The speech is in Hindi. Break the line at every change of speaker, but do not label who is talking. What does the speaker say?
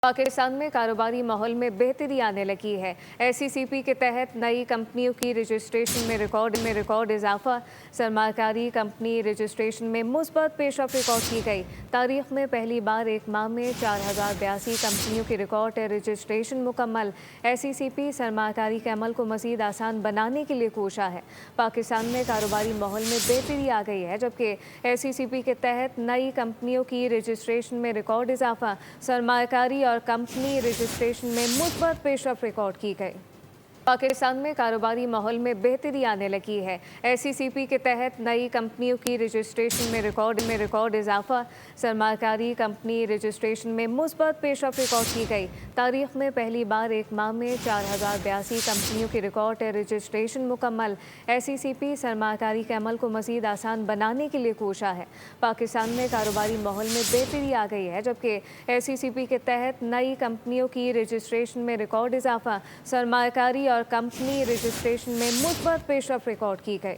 पाकिस्तान में कारोबारी माहौल में बेहतरी आने लगी है। SECP के तहत नई कंपनियों की रजिस्ट्रेशन में रिकॉर्ड इजाफा। सरमाकारी कंपनी रजिस्ट्रेशन में मुस्बत पेशरफ रिकॉर्ड की गई। तारीख में पहली बार एक माह में 4082 कंपनियों की रिकॉर्ड रजिस्ट्रेशन मुकम्मल। SECP सरमाकारी के अमल को मज़ीद आसान बनाने के लिए कोशा है। पाकिस्तान में कारोबारी माहौल में बेहतरी आ गई है, जबकि SECP के तहत नई कंपनियों की रजिस्ट्रेशन में रिकॉर्ड इजाफा। सरमाकारी और कंपनी रजिस्ट्रेशन में मुस्बत पेशरफ रिकॉर्ड की गई। पाकिस्तान में कारोबारी माहौल में बेहतरी आने लगी है। SECP के तहत नई कंपनियों की रजिस्ट्रेशन में रिकॉर्ड इजाफा। सरमाकारी कंपनी रजिस्ट्रेशन में मुस्बत पेशरफ रिकॉर्ड की गई। तारीख में पहली बार एक माह में 4082 कंपनियों की रिकॉर्ड रजिस्ट्रेशन मुकम्मल। SECP सरमाकारी के अमल को मज़ीद आसान बनाने के लिए कोशा है। पाकिस्तान में कारोबारी माहौल में बेहतरी आ गई है, जबकि SECP के तहत नई कंपनियों की रजिस्ट्रेशन में रिकॉर्ड इजाफा। सरमाकारी और कंपनी रजिस्ट्रेशन में मुस्बत पेशरफ रिकॉर्ड की गई।